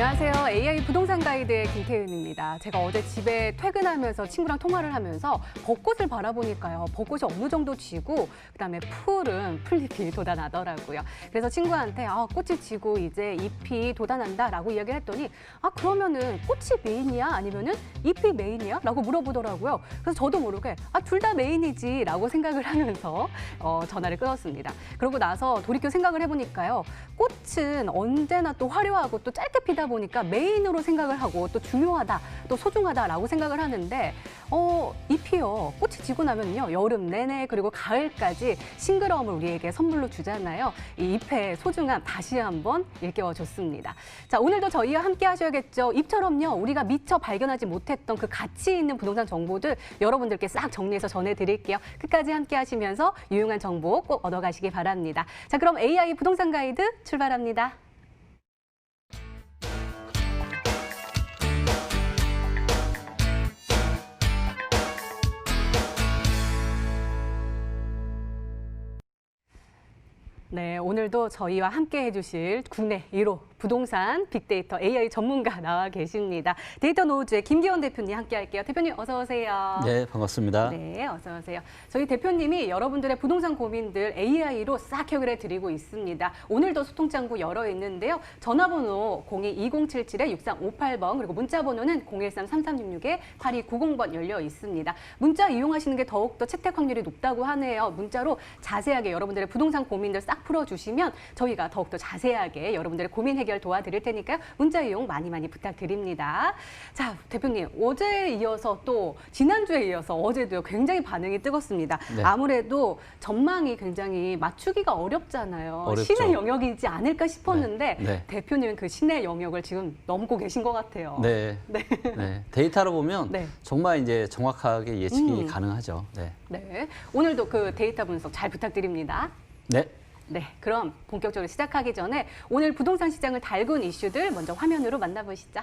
안녕하세요. AI 부동산 가이드의 김태윤입니다. 제가 어제 집에 퇴근하면서 친구랑 통화를 하면서 벚꽃을 바라보니까요. 벚꽃이 어느 정도 지고 그다음에 풀은 풀잎이 돋아나더라고요. 그래서 친구한테 꽃이 지고 이제 잎이 돋아난다라고 이야기를 했더니 그러면은 꽃이 메인이야? 아니면은 잎이 메인이야? 라고 물어보더라고요. 그래서 저도 모르게 둘 다 메인이지 라고 생각을 하면서 전화를 끊었습니다. 그러고 나서 돌이켜 생각을 해보니까요. 꽃은 언제나 또 화려하고 또 짧게 피다 보니까 메인으로 생각을 하고 또 중요하다, 또 소중하다라고 생각을 하는데 잎이요. 꽃이 지고 나면요. 여름 내내 그리고 가을까지 싱그러움을 우리에게 선물로 주잖아요. 이 잎의 소중함 다시 한번 일깨워줬습니다. 자, 오늘도 저희와 함께 하셔야겠죠. 잎처럼요. 우리가 미처 발견하지 못했던 그 가치 있는 부동산 정보들 여러분들께 싹 정리해서 전해드릴게요. 끝까지 함께 하시면서 유용한 정보 꼭 얻어가시기 바랍니다. 자, 그럼 AI 부동산 가이드 출발합니다. 네, 오늘도 저희와 함께 해주실 국내 1호 부동산 빅데이터 AI 전문가 나와 계십니다. 데이터 노우즈의 김기원 대표님 함께 할게요. 대표님 어서 오세요. 네, 반갑습니다. 네, 어서 오세요. 저희 대표님이 여러분들의 부동산 고민들 AI로 싹 해결해 드리고 있습니다. 오늘도 소통 창구 열어 있는데요. 전화번호 02-2077-6358번 그리고 문자 번호는 013-3366-8290번 열려 있습니다. 문자 이용하시는 게 더욱더 채택 확률이 높다고 하네요. 문자로 자세하게 여러분들의 부동산 고민들 싹 풀어주시면 저희가 더욱더 자세하게 여러분들의 고민 해결 도와드릴 테니까요. 문자 이용 많이 부탁드립니다. 자, 대표님 어제에 이어서 또 지난주에 이어서 어제도요. 굉장히 반응이 뜨겁습니다. 네. 아무래도 전망이 굉장히 맞추기가 어렵잖아요. 어렵죠. 신의 영역이지 않을까 싶었는데 네. 대표님은 그 신의 영역을 지금 넘고 계신 것 같아요. 네. 네. 네. 데이터로 보면 네. 정말 이제 정확하게 예측이 가능하죠. 네. 네. 오늘도 그 데이터 분석 잘 부탁드립니다. 네. 네, 그럼 본격적으로 시작하기 전에 오늘 부동산 시장을 달군 이슈들 먼저 화면으로 만나보시죠.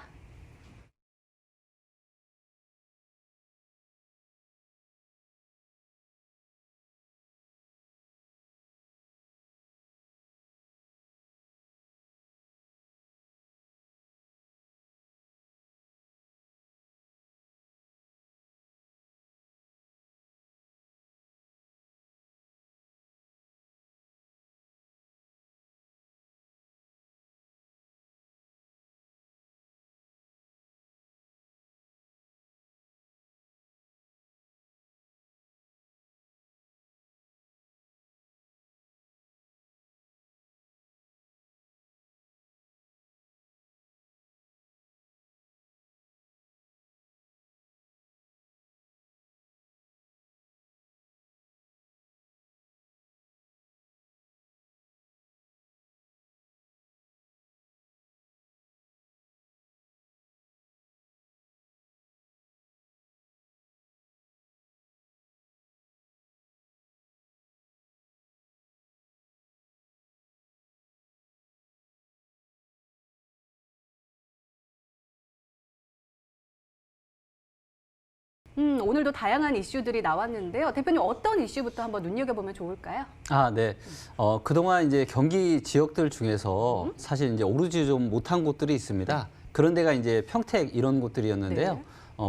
오늘도 다양한 이슈들이 나왔는데요. 대표님 어떤 이슈부터 한번 눈여겨보면 좋을까요? 네. 그동안 이제 경기 지역들 중에서 사실 이제 오르지 좀 못한 곳들이 있습니다. 그런 데가 이제 평택 이런 곳들이었는데요. 네.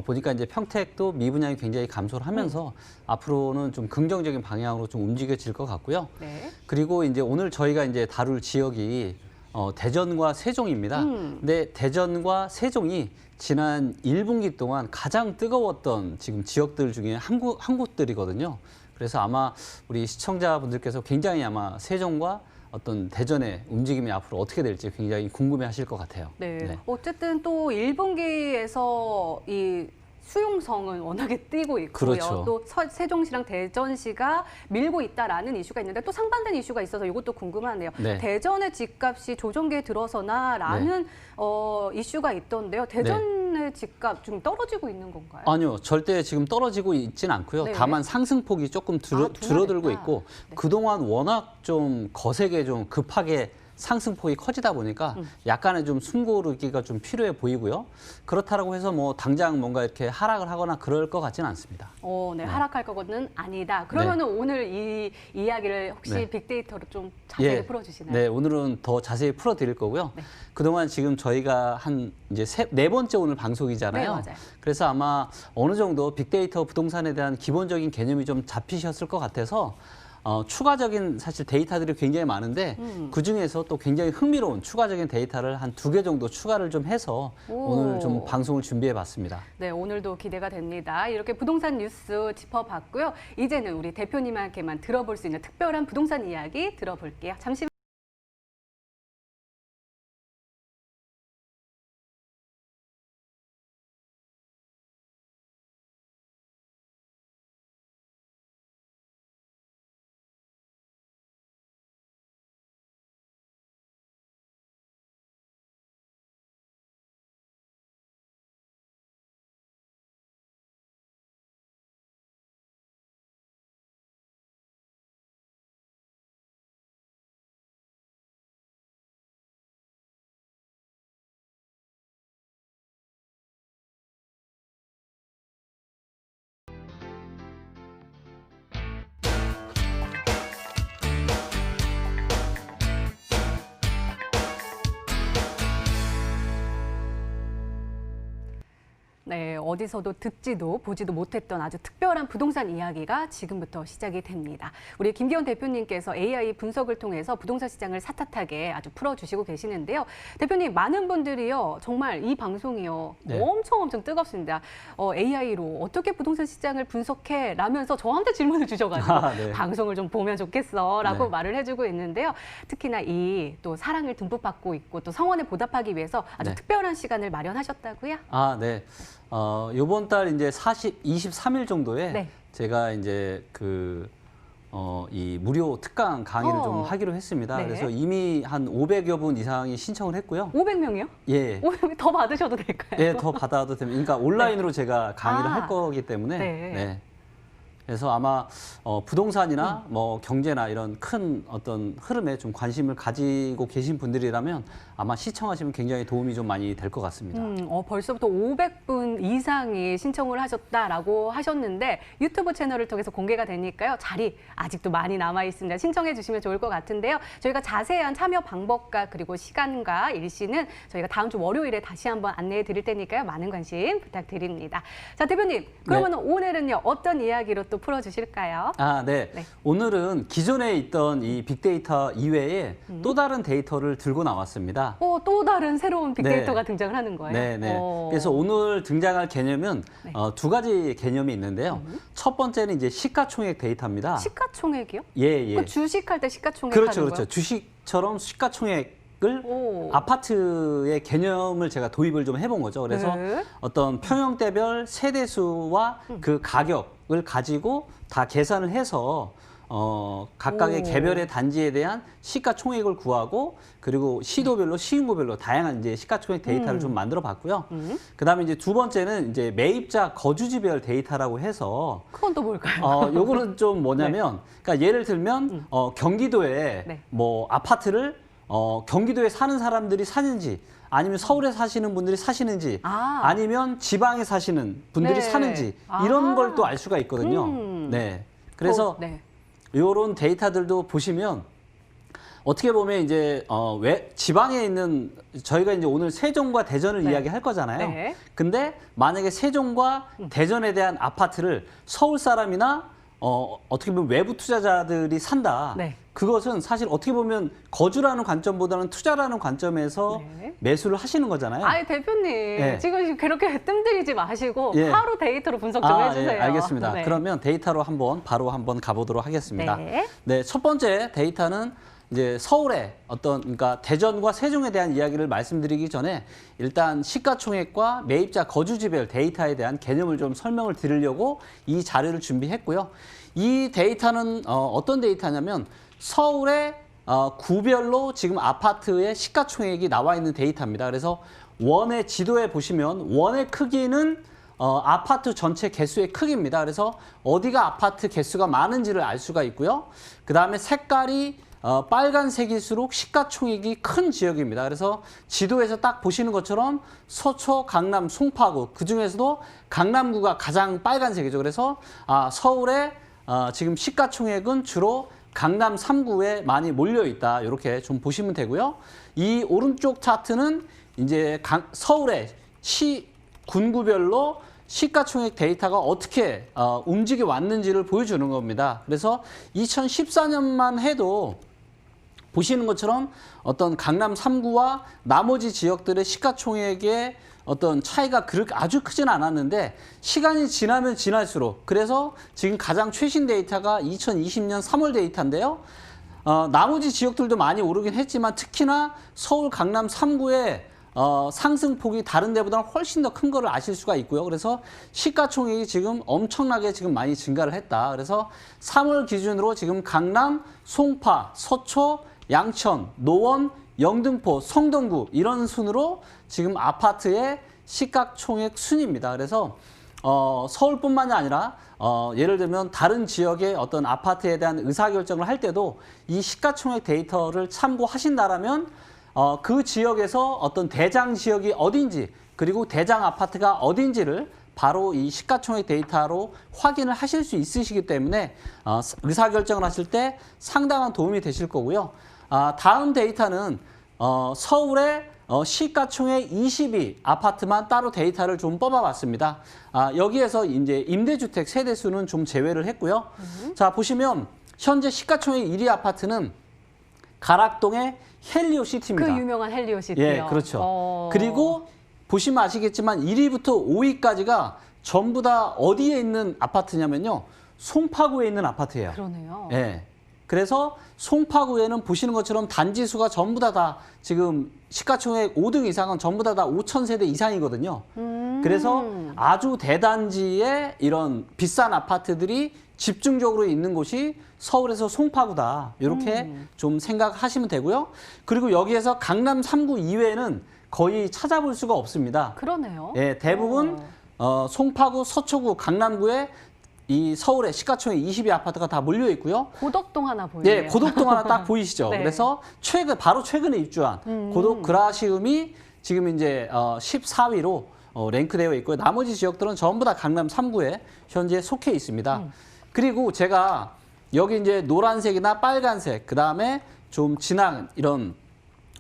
보니까 이제 평택도 미분양이 굉장히 감소를 하면서 앞으로는 좀 긍정적인 방향으로 좀 움직여질 것 같고요. 네. 그리고 이제 오늘 저희가 이제 다룰 지역이 대전과 세종입니다. 근데 대전과 세종이 지난 1분기 동안 가장 뜨거웠던 지금 지역들 중에 한 곳들이거든요. 그래서 아마 우리 시청자분들께서 굉장히 아마 세종과 어떤 대전의 움직임이 앞으로 어떻게 될지 굉장히 궁금해하실 것 같아요. 네. 네. 어쨌든 또 1분기에서 이 수용성은 워낙에 뛰고 있고요. 그렇죠. 또 세종시랑 대전시가 밀고 있다라는 이슈가 있는데 또 상반된 이슈가 있어서 이것도 궁금하네요. 네. 대전의 집값이 조정기에 들어서나라는 이슈가 있던데요. 대전의 집값 좀 떨어지고 있는 건가요? 아니요, 절대 지금 떨어지고 있진 않고요. 네. 다만 상승폭이 조금 줄어들고 둔화됐다. 있고 네. 그동안 워낙 좀 거세게 좀 급하게 상승폭이 커지다 보니까 약간의 좀 숨고르기가 좀 필요해 보이고요. 그렇다라고 해서 뭐 당장 뭔가 이렇게 하락을 하거나 그럴 것 같지는 않습니다. 네, 하락할 거는 아니다. 그러면은 오늘 이 이야기를 혹시 빅데이터로 좀 자세히 풀어주시나요? 네, 오늘은 더 자세히 풀어드릴 거고요. 네. 그동안 지금 저희가 한 이제 네 번째 오늘 방송이잖아요. 네, 맞아요. 그래서 아마 어느 정도 빅데이터 부동산에 대한 기본적인 개념이 좀 잡히셨을 것 같아서 추가적인 사실 데이터들이 굉장히 많은데 그중에서 또 굉장히 흥미로운 추가적인 데이터를 한 2개 정도 추가를 좀 해서 오늘 좀 방송을 준비해 봤습니다. 네, 오늘도 기대가 됩니다. 이렇게 부동산 뉴스 짚어봤고요. 이제는 우리 대표님한테만 들어볼 수 있는 특별한 부동산 이야기 들어볼게요. 잠시 네, 어디서도 듣지도 보지도 못했던 아주 특별한 부동산 이야기가 지금부터 시작이 됩니다. 우리 김기현 대표님께서 AI 분석을 통해서 부동산 시장을 산뜻하게 아주 풀어주시고 계시는데요. 대표님, 많은 분들이요, 정말 이 방송이요, 엄청 뜨겁습니다. AI로 어떻게 부동산 시장을 분석해? 라면서 저한테 질문을 주셔가지고 방송을 좀 보면 좋겠어 라고 말을 해주고 있는데요. 특히나 이 또 사랑을 듬뿍 받고 있고 또 성원에 보답하기 위해서 아주 특별한 시간을 마련하셨다고요? 네. 요번 달 이제 23일 정도에 제가 이제 이 무료 특강 강의를 좀 하기로 했습니다. 그래서 이미 한 500여 분 이상이 신청을 했고요. 500명이요? 예. 500명 더 받으셔도 될까요? 예, 더 받아도 됩니다. 그러니까 온라인으로 제가 강의를 할 거기 때문에. 그래서 아마 부동산이나 뭐 경제나 이런 큰 어떤 흐름에 좀 관심을 가지고 계신 분들이라면 아마 시청하시면 굉장히 도움이 좀 많이 될 것 같습니다. 벌써부터 500분 이상이 신청을 하셨다라고 하셨는데 유튜브 채널을 통해서 공개가 되니까요. 자리 아직도 많이 남아 있습니다. 신청해 주시면 좋을 것 같은데요. 저희가 자세한 참여 방법과 그리고 시간과 일시는 저희가 다음 주 월요일에 다시 한번 안내해 드릴 테니까요. 많은 관심 부탁드립니다. 자, 대표님, 그러면 오늘은요. 어떤 이야기로 또 풀어주실까요? 네. 오늘은 기존에 있던 이 빅데이터 이외에 또 다른 데이터를 들고 나왔습니다. 또 다른 새로운 빅데이터가 등장을 하는 거예요? 그래서 오늘 등장할 개념은 2가지 개념이 있는데요. 첫 번째는 이제 시가총액 데이터입니다. 시가총액이요? 예. 그 주식할 때 시가총액 그렇죠, 하는 거예요? 주식처럼 시가총액을 아파트의 개념을 제가 도입을 좀 해본 거죠. 그래서 어떤 평형대별 세대수와 그 가격을 가지고 다 계산을 해서 각각의 개별의 단지에 대한 시가총액을 구하고 그리고 시도별로 시인구별로 다양한 이제 시가총액 데이터를 좀 만들어 봤고요. 그다음에 이제 두 번째는 이제 매입자 거주지별 데이터라고 해서 그건 또 뭘까요? 요거는 좀 뭐냐면 그러니까 예를 들면 경기도에 뭐 아파트를 경기도에 사는 사람들이 사는지 아니면 서울에 사시는 분들이 사시는지 아니면 지방에 사시는 분들이 사는지 이런 걸 또 알 수가 있거든요. 그래서 이런 데이터들도 보시면 어떻게 보면 이제 왜 지방에 있는 저희가 이제 오늘 세종과 대전을 이야기할 거잖아요. 근데 만약에 세종과 대전에 대한 아파트를 서울 사람이나 어떻게 보면 외부 투자자들이 산다. 그것은 사실 어떻게 보면 거주라는 관점보다는 투자라는 관점에서 매수를 하시는 거잖아요. 아니 대표님 지금 그렇게 뜸들이지 마시고 바로 데이터로 분석 좀 해주세요. 알겠습니다. 그러면 데이터로 바로 한번 가보도록 하겠습니다. 첫 번째 데이터는 이제 서울의 그러니까 대전과 세종에 대한 이야기를 말씀드리기 전에 일단 시가총액과 매입자 거주지별 데이터에 대한 개념을 좀 설명을 드리려고 이 자료를 준비했고요. 이 데이터는 어떤 데이터냐면 서울의 구별로 지금 아파트의 시가총액이 나와 있는 데이터입니다. 그래서 원의 지도에 보시면 원의 크기는 아파트 전체 개수의 크기입니다. 그래서 어디가 아파트 개수가 많은지를 알 수가 있고요. 그 다음에 색깔이 빨간색일수록 시가총액이 큰 지역입니다. 그래서 지도에서 딱 보시는 것처럼 서초, 강남, 송파구 그중에서도 강남구가 가장 빨간색이죠. 그래서 서울의 지금 시가총액은 주로 강남 3구에 많이 몰려 있다. 이렇게 좀 보시면 되고요. 이 오른쪽 차트는 이제 서울의 군구별로 시가총액 데이터가 어떻게 움직여 왔는지를 보여주는 겁니다. 그래서 2014년만 해도 보시는 것처럼 어떤 강남 3구와 나머지 지역들의 시가총액의 어떤 차이가 그렇게 아주 크진 않았는데 시간이 지나면 지날수록 그래서 지금 가장 최신 데이터가 2020년 3월 데이터인데요. 나머지 지역들도 많이 오르긴 했지만 특히나 서울 강남 3구의 상승폭이 다른 데보다 훨씬 더 큰 거를 아실 수가 있고요. 그래서 시가총액이 지금 엄청나게 지금 많이 증가를 했다. 그래서 3월 기준으로 지금 강남, 송파, 서초, 양천, 노원, 영등포, 성동구 이런 순으로 지금 아파트의 시가총액 순입니다. 그래서 서울뿐만이 아니라 예를 들면 다른 지역의 어떤 아파트에 대한 의사결정을 할 때도 이 시가총액 데이터를 참고하신다라면 그 지역에서 어떤 대장 지역이 어딘지 그리고 대장 아파트가 어딘지를 바로 이 시가총액 데이터로 확인을 하실 수 있으시기 때문에 의사결정을 하실 때 상당한 도움이 되실 거고요. 다음 데이터는 서울의 시가총액 20위 아파트만 따로 데이터를 좀 뽑아봤습니다. 여기에서 이제 임대주택 세대수는 좀 제외를 했고요. 자, 보시면 현재 시가총액 1위 아파트는 가락동의 헬리오시티입니다. 그 유명한 헬리오시티요. 예, 그렇죠. 그리고 보시면 아시겠지만 1위부터 5위까지가 전부 다 어디에 있는 아파트냐면요. 송파구에 있는 아파트예요. 그러네요. 예. 그래서 송파구에는 보시는 것처럼 단지 수가 전부 다 지금 시가총액 5등 이상은 전부 다 5,000세대 이상이거든요. 그래서 아주 대단지에 이런 비싼 아파트들이 집중적으로 있는 곳이 서울에서 송파구다. 이렇게 좀 생각하시면 되고요. 그리고 여기에서 강남 3구 이외에는 거의 찾아볼 수가 없습니다. 그러네요. 예, 대부분 송파구, 서초구, 강남구에 이 서울의 시가총액 20위 아파트가 다 몰려 있고요. 고덕동 하나 보이네요. 네, 고덕동 하나 딱 보이시죠? 네. 그래서 바로 최근에 입주한 고덕 그라시움이 지금 이제 14위로 랭크되어 있고요. 나머지 지역들은 전부 다 강남 3구에 현재 속해 있습니다. 그리고 제가 여기 이제 노란색이나 빨간색, 그 다음에 좀 진한 이런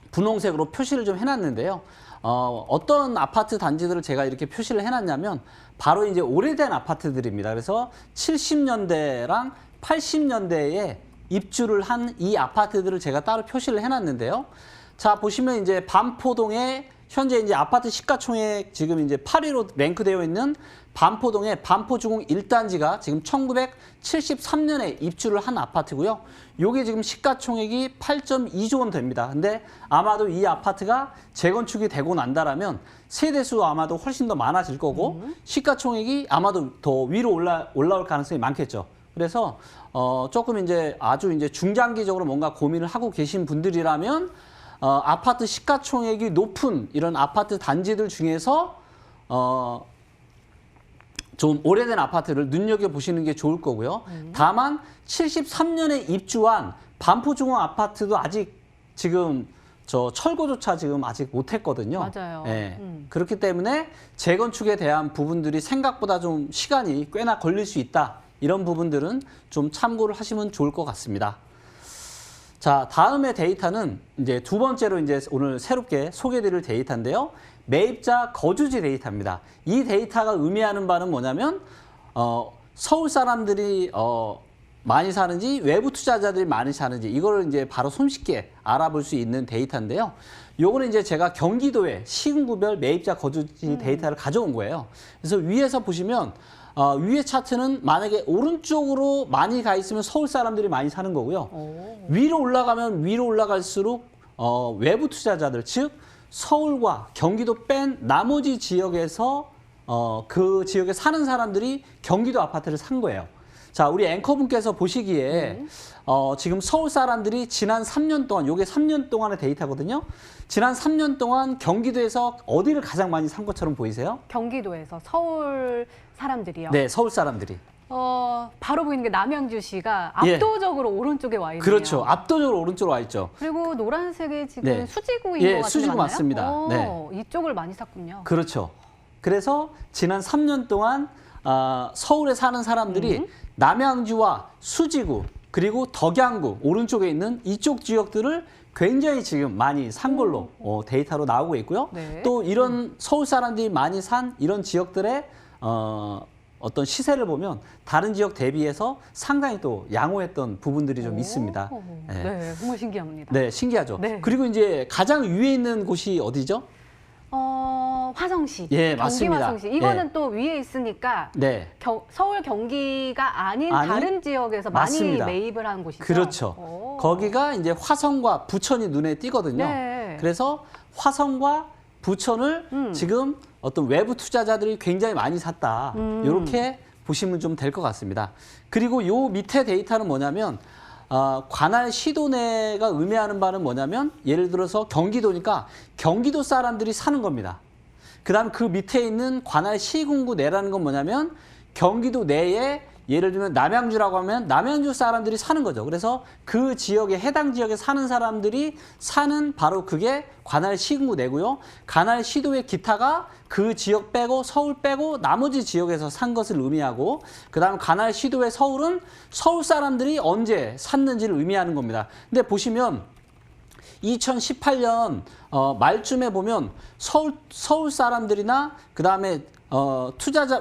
분홍색으로 표시를 좀 해놨는데요. 어떤 아파트 단지들을 제가 이렇게 표시를 해놨냐면 바로 이제 오래된 아파트들입니다. 그래서 70년대랑 80년대에 입주를 한 이 아파트들을 제가 따로 표시를 해놨는데요. 자, 보시면 이제 반포동에 현재 이제 아파트 시가총액 지금 이제 8위로 랭크되어 있는 반포동의 반포주공 1단지가 지금 1973년에 입주를 한 아파트고요. 요게 지금 시가총액이 8.2조 원 됩니다. 근데 아마도 이 아파트가 재건축이 되고 난다라면 세대수 아마도 훨씬 더 많아질 거고 시가총액이 아마도 더 위로 올라올 가능성이 많겠죠. 그래서 조금 이제 아주 이제 중장기적으로 뭔가 고민을 하고 계신 분들이라면 아파트 시가총액이 높은 이런 아파트 단지들 중에서 좀 오래된 아파트를 눈여겨보시는 게 좋을 거고요. 다만 73년에 입주한 반포중앙 아파트도 아직 지금 철거조차 지금 아직 못했거든요. 맞아요. 예. 그렇기 때문에 재건축에 대한 부분들이 생각보다 좀 시간이 꽤나 걸릴 수 있다. 이런 부분들은 좀 참고를 하시면 좋을 것 같습니다. 자, 다음의 데이터는 이제 두 번째로 이제 오늘 새롭게 소개드릴 데이터인데요. 매입자 거주지 데이터입니다. 이 데이터가 의미하는 바는 뭐냐면 서울 사람들이 많이 사는지 외부 투자자들이 많이 사는지 이거를 이제 바로 손쉽게 알아볼 수 있는 데이터인데요. 요거는 이제 제가 경기도의 시군구별 매입자 거주지 데이터를 가져온 거예요. 그래서 위에서 보시면 위의 차트는 만약에 오른쪽으로 많이 가 있으면 서울 사람들이 많이 사는 거고요. 위로 올라가면 위로 올라갈수록 외부 투자자들, 즉 서울과 경기도 뺀 나머지 지역에서 그 지역에 사는 사람들이 경기도 아파트를 산 거예요. 자, 우리 앵커분께서 보시기에 지금 서울 사람들이 지난 3년 동안, 요게 3년 동안의 데이터거든요. 지난 3년 동안 경기도에서 어디를 가장 많이 산 것처럼 보이세요? 경기도에서 서울 사람들이요. 네, 서울 사람들이. 바로 보이는 게 남양주시가 예. 압도적으로 오른쪽에 와 있네요. 그렇죠. 압도적으로 오른쪽으로 와 있죠. 그리고 노란색이 지금 네. 수지구인 예, 것 같은데 수지구 맞나요? 맞습니다. 이쪽을 많이 샀군요. 그렇죠. 그래서 지난 3년 동안 서울에 사는 사람들이 남양주와 수지구 그리고 덕양구 오른쪽에 있는 이쪽 지역들을 굉장히 지금 많이 산 걸로 데이터로 나오고 있고요. 네. 또 이런 서울 사람들이 많이 산 이런 지역들의 어떤 시세를 보면 다른 지역 대비해서 상당히 또 양호했던 부분들이 좀 있습니다. 네. 네, 정말 신기합니다. 네, 신기하죠. 네. 그리고 이제 가장 위에 있는 곳이 어디죠? 화성시. 예, 경기 맞습니다. 화성시. 이거는 예. 또 위에 있으니까 네. 서울 경기가 아닌 아니, 다른 지역에서 맞습니다. 많이 매입을 한 곳이죠. 그렇죠. 거기가 이제 화성과 부천이 눈에 띄거든요. 네. 그래서 화성과 부천을 지금 어떤 외부 투자자들이 굉장히 많이 샀다. 이렇게 보시면 좀 될 것 같습니다. 그리고 요 밑에 데이터는 뭐냐면 관할 시도 내가 의미하는 바는 뭐냐면 예를 들어서 경기도니까 경기도 사람들이 사는 겁니다. 그다음 그 밑에 있는 관할 시군구 내라는 건 뭐냐면 경기도 내에 예를 들면 남양주라고 하면 남양주 사람들이 사는 거죠. 그래서 그 지역에 해당 지역에 사는 사람들이 사는 바로 그게 관할 시군구 내고요. 관할 시도의 기타가 그 지역 빼고 서울 빼고 나머지 지역에서 산 것을 의미하고 그다음 관할 시도의 서울은 서울 사람들이 언제 샀는지를 의미하는 겁니다. 근데 보시면 2018년 말쯤에 보면 서울 사람들이나 그다음에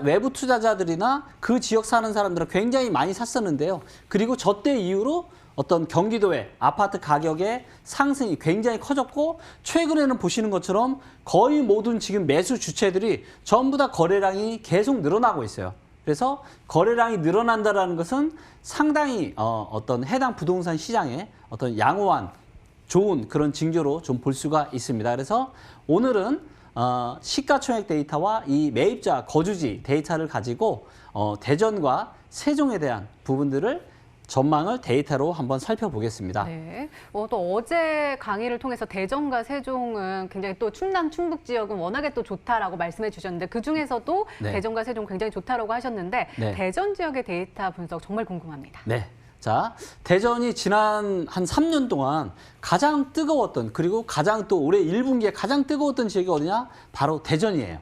외부 투자자들이나 그 지역 사는 사람들은 굉장히 많이 샀었는데요. 그리고 저 때 이후로 어떤 경기도의 아파트 가격의 상승이 굉장히 커졌고 최근에는 보시는 것처럼 거의 모든 지금 매수 주체들이 전부 다 거래량이 계속 늘어나고 있어요. 그래서 거래량이 늘어난다는 것은 상당히 어떤 해당 부동산 시장의 어떤 양호한 좋은 그런 징조로 좀 볼 수가 있습니다. 그래서 오늘은 시가총액 데이터와 이 매입자 거주지 데이터를 가지고 대전과 세종에 대한 부분들을 전망을 데이터로 한번 살펴보겠습니다. 네. 또 어제 강의를 통해서 대전과 세종은 굉장히 또 충남 충북 지역은 워낙에 또 좋다라고 말씀해 주셨는데 그 중에서도 네. 대전과 세종 굉장히 좋다라고 하셨는데 네. 대전 지역의 데이터 분석 정말 궁금합니다. 네. 자, 대전이 지난 한 3년 동안 가장 뜨거웠던 그리고 가장 또 올해 1분기에 가장 뜨거웠던 지역이 어디냐? 바로 대전이에요.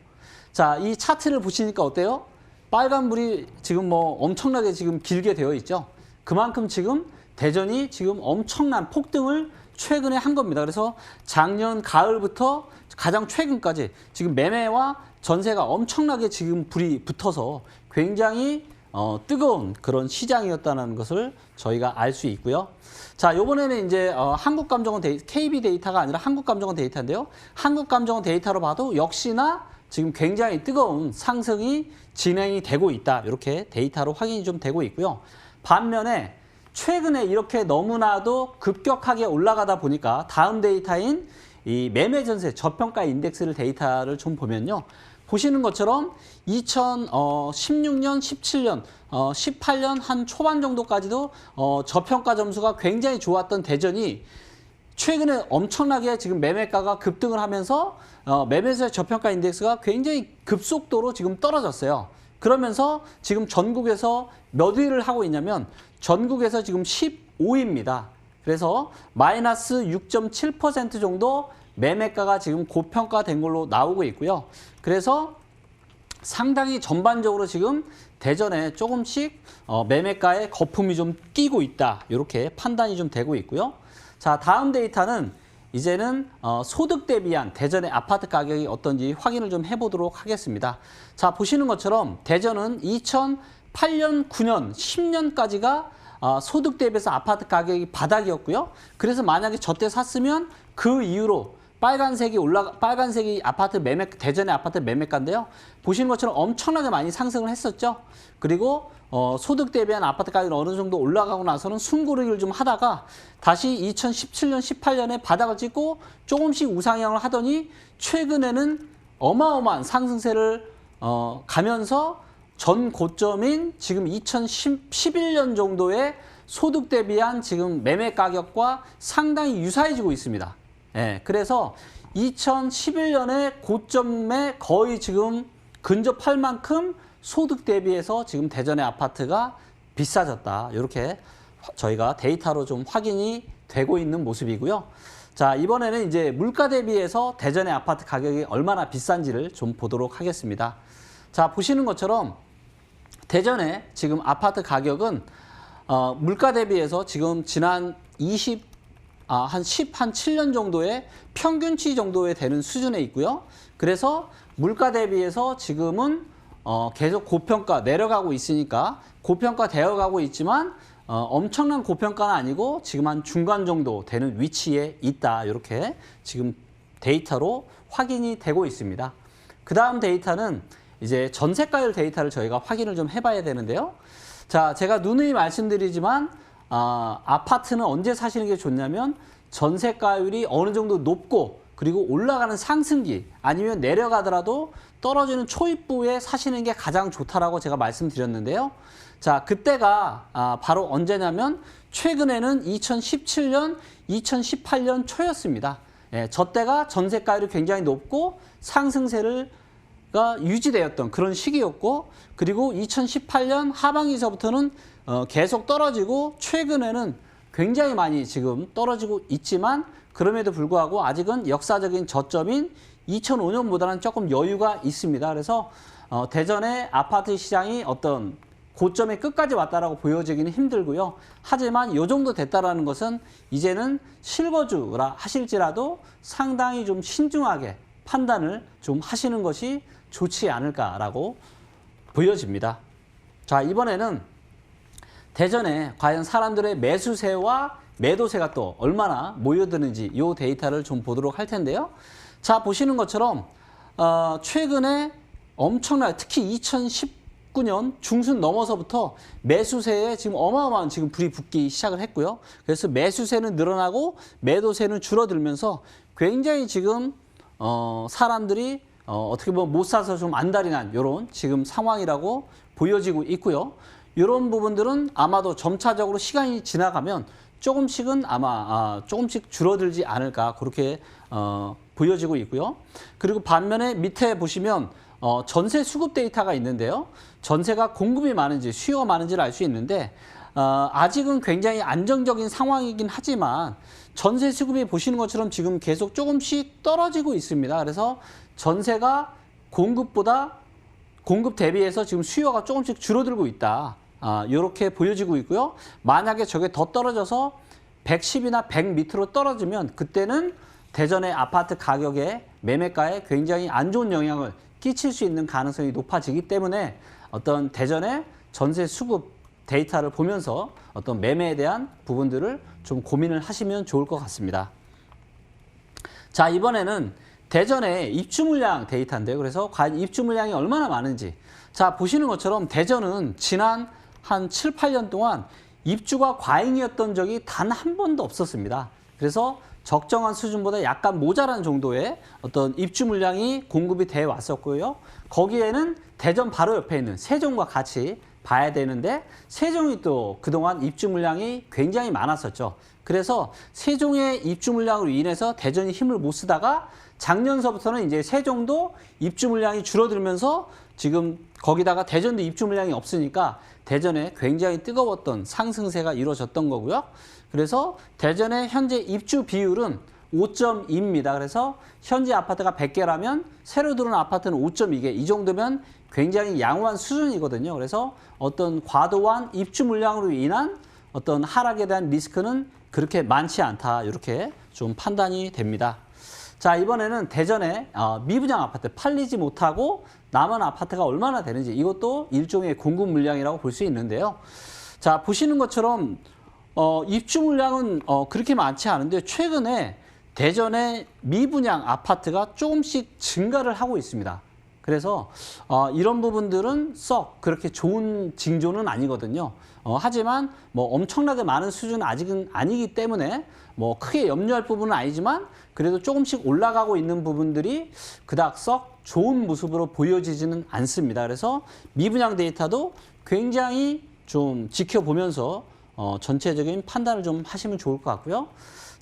자, 이 차트를 보시니까 어때요? 빨간불이 지금 뭐 엄청나게 지금 길게 되어 있죠. 그만큼 지금 대전이 지금 엄청난 폭등을 최근에 한 겁니다. 그래서 작년 가을부터 가장 최근까지 지금 매매와 전세가 엄청나게 지금 불이 붙어서 굉장히 뜨거운 그런 시장이었다는 것을 저희가 알 수 있고요. 자, 이번에는 이제 한국감정원 KB 데이터가 아니라 한국감정원 데이터인데요. 한국감정원 데이터로 봐도 역시나 지금 굉장히 뜨거운 상승이 진행이 되고 있다. 이렇게 데이터로 확인이 좀 되고 있고요. 반면에 최근에 이렇게 너무나도 급격하게 올라가다 보니까 다음 데이터인 이 매매 전세 저평가 인덱스를 데이터를 좀 보면요. 보시는 것처럼 2016년, 17년, 18년 한 초반 정도까지도 저평가 점수가 굉장히 좋았던 대전이 최근에 엄청나게 지금 매매가가 급등을 하면서 매매세 저평가 인덱스가 굉장히 급속도로 지금 떨어졌어요. 그러면서 지금 전국에서 몇 위를 하고 있냐면 전국에서 지금 15위입니다. 그래서 마이너스 6.7% 정도 매매가가 지금 고평가된 걸로 나오고 있고요. 그래서 상당히 전반적으로 지금 대전에 조금씩 매매가에 거품이 좀 끼고 있다. 이렇게 판단이 좀 되고 있고요. 자, 다음 데이터는 이제는 소득 대비한 대전의 아파트 가격이 어떤지 확인을 좀 해보도록 하겠습니다. 자, 보시는 것처럼 대전은 2008년, 9년, 10년까지가 소득 대비해서 아파트 가격이 바닥이었고요. 그래서 만약에 저때 샀으면 그 이후로 빨간색이 아파트 대전의 아파트 매매가인데요. 보시는 것처럼 엄청나게 많이 상승을 했었죠. 그리고 소득 대비한 아파트 가격이 어느 정도 올라가고 나서는 숨고르기를 좀 하다가 다시 2017년, 18년에 바닥을 찍고 조금씩 우상향을 하더니 최근에는 어마어마한 상승세를 가면서 전 고점인 지금 2011년 정도의 소득 대비한 지금 매매 가격과 상당히 유사해지고 있습니다. 예, 그래서 2011년에 고점에 거의 지금 근접할 만큼 소득 대비해서 지금 대전의 아파트가 비싸졌다. 이렇게 저희가 데이터로 좀 확인이 되고 있는 모습이고요. 자, 이번에는 이제 물가 대비해서 대전의 아파트 가격이 얼마나 비싼지를 좀 보도록 하겠습니다. 자, 보시는 것처럼 대전의 지금 아파트 가격은 물가 대비해서 지금 지난 한 7년 정도의 평균치 정도에 되는 수준에 있고요. 그래서 물가 대비해서 지금은 계속 고평가 내려가고 있으니까 고평가 되어 가고 있지만 엄청난 고평가는 아니고 지금 한 중간 정도 되는 위치에 있다. 이렇게 지금 데이터로 확인이 되고 있습니다. 그 다음 데이터는 이제 전세가율 데이터를 저희가 확인을 좀 해봐야 되는데요. 자, 제가 누누이 말씀드리지만 아파트는 언제 사시는 게 좋냐면 전세가율이 어느 정도 높고 그리고 올라가는 상승기 아니면 내려가더라도 떨어지는 초입부에 사시는 게 가장 좋다라고 제가 말씀드렸는데요. 자, 그때가 바로 언제냐면 최근에는 2017년, 2018년 초였습니다. 예, 저 때가 전세가율이 굉장히 높고 상승세가 유지되었던 그런 시기였고 그리고 2018년 하반기서부터는 계속 떨어지고 최근에는 굉장히 많이 지금 떨어지고 있지만 그럼에도 불구하고 아직은 역사적인 저점인 2005년보다는 조금 여유가 있습니다. 그래서 대전의 아파트 시장이 어떤 고점에 끝까지 왔다라고 보여지기는 힘들고요. 하지만 이 정도 됐다라는 것은 이제는 실거주라 하실지라도 상당히 좀 신중하게 판단을 좀 하시는 것이 좋지 않을까라고 보여집니다. 자, 이번에는 대전에 과연 사람들의 매수세와 매도세가 또 얼마나 모여드는지 이 데이터를 좀 보도록 할 텐데요. 자, 보시는 것처럼 최근에 엄청나게 특히 2019년 중순 넘어서부터 매수세에 지금 어마어마한 지금 불이 붙기 시작을 했고요. 그래서 매수세는 늘어나고 매도세는 줄어들면서 굉장히 지금 사람들이 어떻게 보면 못 사서 좀 안달이 난 이런 지금 상황이라고 보여지고 있고요. 이런 부분들은 아마도 점차적으로 시간이 지나가면 조금씩은 아마 조금씩 줄어들지 않을까 그렇게 보여지고 있고요. 그리고 반면에 밑에 보시면 전세 수급 데이터가 있는데요. 전세가 공급이 많은지 수요가 많은지를 알 수 있는데 아직은 굉장히 안정적인 상황이긴 하지만 전세 수급이 보시는 것처럼 지금 계속 조금씩 떨어지고 있습니다. 그래서 전세가 공급 대비해서 지금 수요가 조금씩 줄어들고 있다. 이렇게 보여지고 있고요. 만약에 저게 더 떨어져서 110이나 100 밑으로 떨어지면 그때는 대전의 아파트 가격에 매매가에 굉장히 안 좋은 영향을 끼칠 수 있는 가능성이 높아지기 때문에 어떤 대전의 전세 수급 데이터를 보면서 어떤 매매에 대한 부분들을 좀 고민을 하시면 좋을 것 같습니다. 자, 이번에는 대전의 입주 물량 데이터인데요. 그래서 과연 입주 물량이 얼마나 많은지. 자, 보시는 것처럼 대전은 지난 한 7, 8년 동안 입주가 과잉이었던 적이 단 한 번도 없었습니다. 그래서 적정한 수준보다 약간 모자란 정도의 어떤 입주 물량이 공급이 돼 왔었고요. 거기에는 대전 바로 옆에 있는 세종과 같이 봐야 되는데 세종이 또 그동안 입주 물량이 굉장히 많았었죠. 그래서 세종의 입주 물량으로 인해서 대전이 힘을 못 쓰다가 작년서부터는 이제 세종도 입주 물량이 줄어들면서 지금 거기다가 대전도 입주 물량이 없으니까 대전에 굉장히 뜨거웠던 상승세가 이루어졌던 거고요. 그래서 대전의 현재 입주 비율은 5.2입니다. 그래서 현재 아파트가 100개라면 새로 들어온 아파트는 5.2개. 이 정도면 굉장히 양호한 수준이거든요. 그래서 어떤 과도한 입주 물량으로 인한 어떤 하락에 대한 리스크는 그렇게 많지 않다. 이렇게 좀 판단이 됩니다. 자, 이번에는 대전의 미분양 아파트 팔리지 못하고 남은 아파트가 얼마나 되는지 이것도 일종의 공급 물량이라고 볼 수 있는데요. 자, 보시는 것처럼 입주 물량은 그렇게 많지 않은데 최근에 대전의 미분양 아파트가 조금씩 증가를 하고 있습니다. 그래서 이런 부분들은 썩 그렇게 좋은 징조는 아니거든요. 하지만 뭐 엄청나게 많은 수준은 아직은 아니기 때문에 뭐 크게 염려할 부분은 아니지만 그래도 조금씩 올라가고 있는 부분들이 그닥 썩 좋은 모습으로 보여지지는 않습니다. 그래서 미분양 데이터도 굉장히 좀 지켜보면서 전체적인 판단을 좀 하시면 좋을 것 같고요.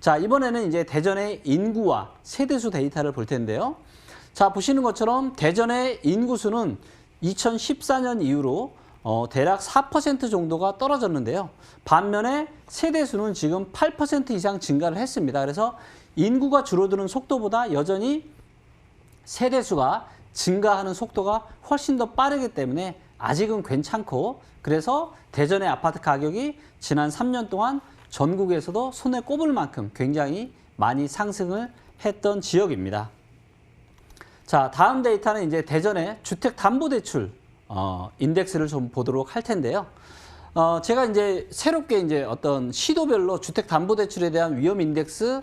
자, 이번에는 이제 대전의 인구와 세대수 데이터를 볼 텐데요. 자, 보시는 것처럼 대전의 인구수는 2014년 이후로 대략 4% 정도가 떨어졌는데요. 반면에 세대수는 지금 8% 이상 증가를 했습니다. 그래서 인구가 줄어드는 속도보다 여전히 세대수가 증가하는 속도가 훨씬 더 빠르기 때문에 아직은 괜찮고, 그래서 대전의 아파트 가격이 지난 3년 동안 전국에서도 손에 꼽을 만큼 굉장히 많이 상승을 했던 지역입니다. 자, 다음 데이터는 이제 대전의 주택담보대출 인덱스를 좀 보도록 할 텐데요. 제가 이제 새롭게 이제 어떤 시도별로 주택담보대출에 대한 위험 인덱스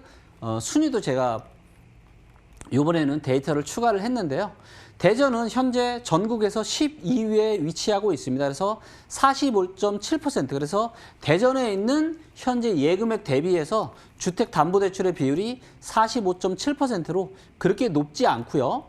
순위도 제가 이번에는 데이터를 추가를 했는데요. 대전은 현재 전국에서 12위에 위치하고 있습니다. 그래서 45.7%. 그래서 대전에 있는 현재 예금액 대비해서 주택담보대출의 비율이 45.7%로 그렇게 높지 않고요.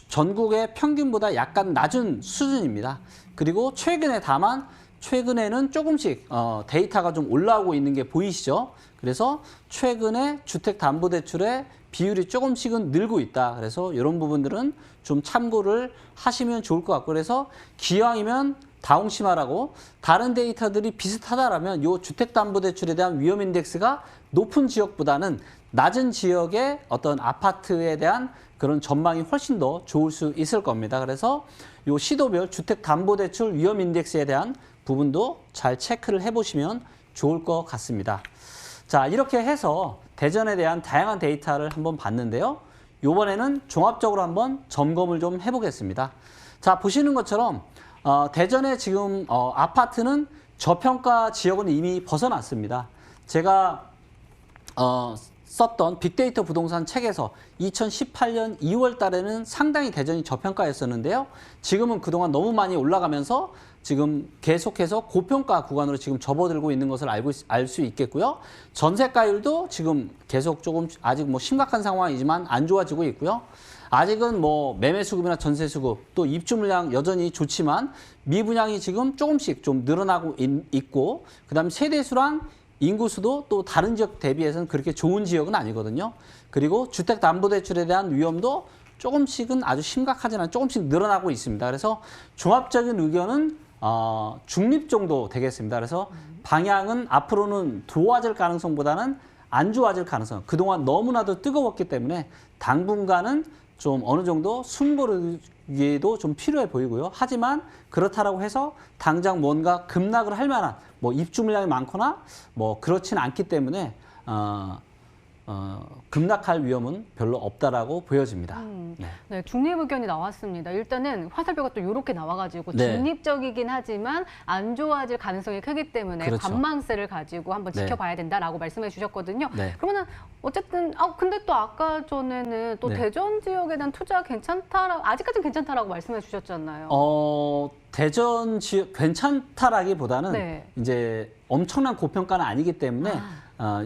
전국의 평균보다 약간 낮은 수준입니다. 그리고 최근에는 조금씩 데이터가 좀 올라오고 있는 게 보이시죠? 그래서 최근에 주택담보대출의 비율이 조금씩은 늘고 있다. 그래서 이런 부분들은 좀 참고를 하시면 좋을 것 같고, 그래서 기왕이면 다홍심하라고 다른 데이터들이 비슷하다라면 이 주택담보대출에 대한 위험 인덱스가 높은 지역보다는 낮은 지역의 어떤 아파트에 대한 그런 전망이 훨씬 더 좋을 수 있을 겁니다. 그래서 이 시도별 주택담보대출 위험 인덱스에 대한 부분도 잘 체크를 해보시면 좋을 것 같습니다. 자, 이렇게 해서 대전에 대한 다양한 데이터를 한번 봤는데요. 이번에는 종합적으로 한번 점검을 좀 해보겠습니다. 자, 보시는 것처럼 대전의 지금 아파트는 저평가 지역은 이미 벗어났습니다. 제가 썼던 빅데이터 부동산 책에서 2018년 2월 달에는 상당히 대전이 저평가였었는데요. 지금은 그동안 너무 많이 올라가면서 지금 계속해서 고평가 구간으로 지금 접어들고 있는 것을 알 수 있겠고요. 전세가율도 지금 계속 조금 아직 뭐 심각한 상황이지만 안 좋아지고 있고요. 아직은 뭐 매매 수급이나 전세 수급 또 입주 물량 여전히 좋지만 미분양이 지금 조금씩 좀 늘어나고 있고, 그다음 세대수랑 인구수도 또 다른 지역 대비해서는 그렇게 좋은 지역은 아니거든요. 그리고 주택담보대출에 대한 위험도 조금씩은 아주 심각하지는 않아 조금씩 늘어나고 있습니다. 그래서 종합적인 의견은 중립 정도 되겠습니다. 그래서 방향은 앞으로는 좋아질 가능성보다는 안 좋아질 가능성. 그동안 너무나도 뜨거웠기 때문에 당분간은 좀 어느 정도 숨고르기도 좀 필요해 보이고요. 하지만 그렇다라고 해서 당장 뭔가 급락을 할 만한 뭐 입주 물량이 많거나 뭐 그렇지는 않기 때문에 급락할 위험은 별로 없다라고 보여집니다. 네. 네, 중립 의견이 나왔습니다. 일단은 화살표가 또 이렇게 나와가지고 네. 중립적이긴 하지만 안 좋아질 가능성이 크기 때문에 그렇죠. 관망세를 가지고 한번 네. 지켜봐야 된다라고 말씀해 주셨거든요. 네. 그러면 어쨌든 근데 또 아까 전에는 또 네. 대전 지역에 대한 투자 괜찮다라고 아직까지는 괜찮다라고 말씀해 주셨잖아요. 대전 지역 괜찮다라기보다는 네. 이제 엄청난 고평가는 아니기 때문에